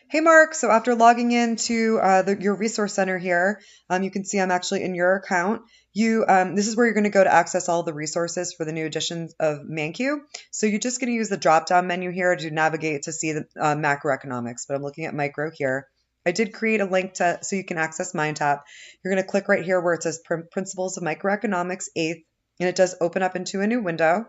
Hey Mark, so after logging into your resource center here, you can see I'm actually in your account. This is where you're going to go to access all the resources for the new editions of ManQ. So you're just going to use the drop-down menu here to navigate to see the macroeconomics, but I'm looking at micro here. I did create a link so you can access MindTap. You're going to click right here where it says Principles of Microeconomics 8th, and it does open up into a new window.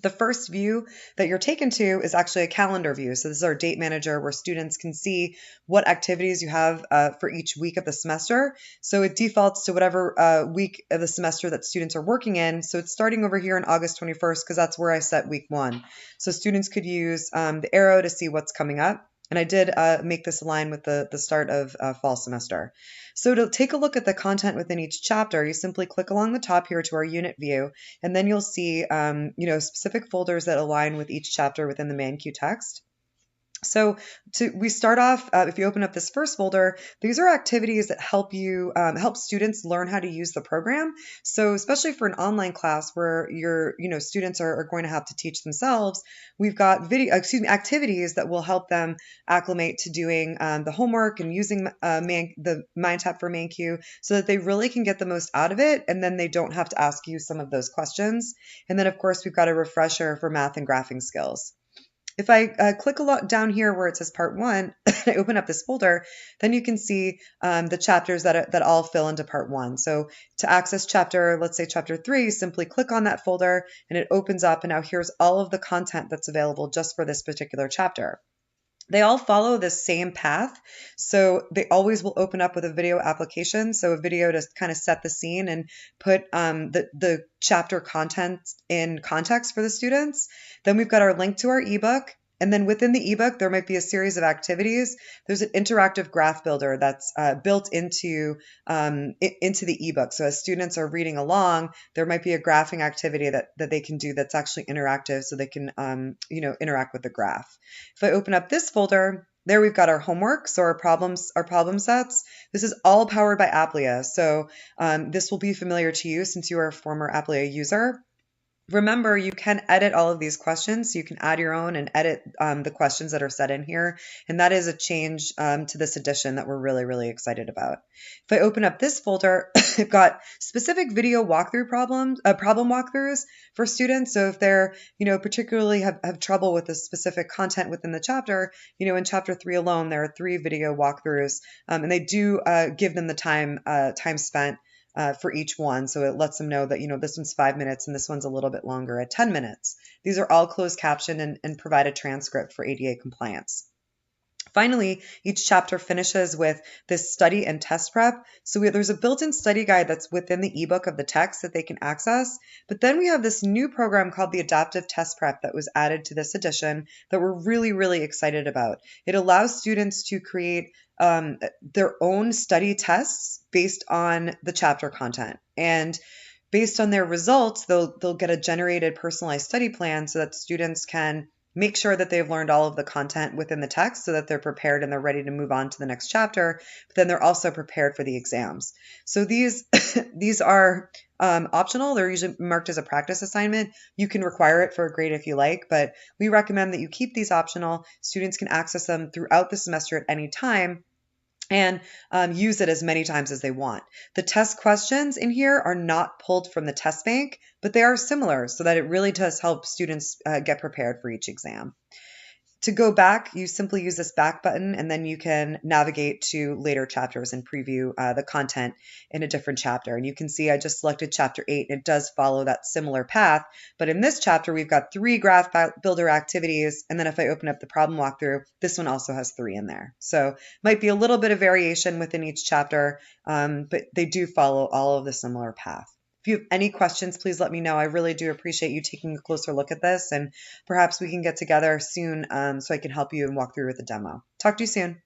The first view that you're taken to is actually a calendar view. So this is our date manager where students can see what activities you have for each week of the semester. So it defaults to whatever week of the semester that students are working in. So it's starting over here on August 21st because that's where I set week 1. So students could use the arrow to see what's coming up. And I did make this align with the start of fall semester. So to take a look at the content within each chapter, you simply click along the top here to our unit view, and then you'll see specific folders that align with each chapter within the ManQ text. So we start off, if you open up this first folder, these are activities that help students learn how to use the program. So especially for an online class where your students are going to have to teach themselves, we've got activities that will help them acclimate to doing the homework and using the MindTap for ManQ so that they really can get the most out of it, and then they don't have to ask you some of those questions. And then of course we've got a refresher for math and graphing skills. If I click a lot down here where it says part 1, I open up this folder, then you can see the chapters that all fill into part 1. So to access let's say chapter 3, simply click on that folder and it opens up, and now here's all of the content that's available just for this particular chapter. They all follow the same path, so they always will open up with a video application, so a video to kind of set the scene and put the chapter content in context for the students. Then we've got our link to our ebook, and then within the ebook, there might be a series of activities. There's an interactive graph builder that's built into the ebook. So as students are reading along, there might be a graphing activity that they can do that's actually interactive, so they can interact with the graph. If I open up this folder, there we've got our homework, so our problem sets. This is all powered by Applia, so this will be familiar to you since you are a former Applia user. Remember, you can edit all of these questions, so you can add your own and edit the questions that are set in here, and that is a change to this edition that we're really, really excited about. If I open up this folder, I've got specific video walkthrough problem walkthroughs for students. So if they're, particularly have trouble with the specific content within the chapter, in chapter 3 alone, there are 3 video walkthroughs, and they do give them the time spent for each one. So it lets them know that, this one's 5 minutes and this one's a little bit longer at 10 minutes. These are all closed captioned and provide a transcript for ADA compliance. Finally, each chapter finishes with this study and test prep. So there's a built-in study guide that's within the ebook of the text that they can access. But then we have this new program called the Adaptive Test Prep that was added to this edition that we're really, really excited about. It allows students to create their own study tests based on the chapter content. And based on their results, they'll get a generated personalized study plan so that students can make sure that they've learned all of the content within the text so that they're prepared and they're ready to move on to the next chapter, but then they're also prepared for the exams. So these are optional. They're usually marked as a practice assignment. You can require it for a grade if you like, but we recommend that you keep these optional. Students can access them throughout the semester at any time and use it as many times as they want. The test questions in here are not pulled from the test bank, but they are similar so that it really does help students get prepared for each exam. To go back, you simply use this back button, and then you can navigate to later chapters and preview the content in a different chapter. And you can see I just selected chapter 8. It does follow that similar path, but in this chapter, we've got 3 graph builder activities. And then if I open up the problem walkthrough, this one also has 3 in there. So might be a little bit of variation within each chapter, but they do follow all of the similar path. If you have any questions, please let me know. I really do appreciate you taking a closer look at this, and perhaps we can get together soon so I can help you and walk through with the demo. Talk to you soon.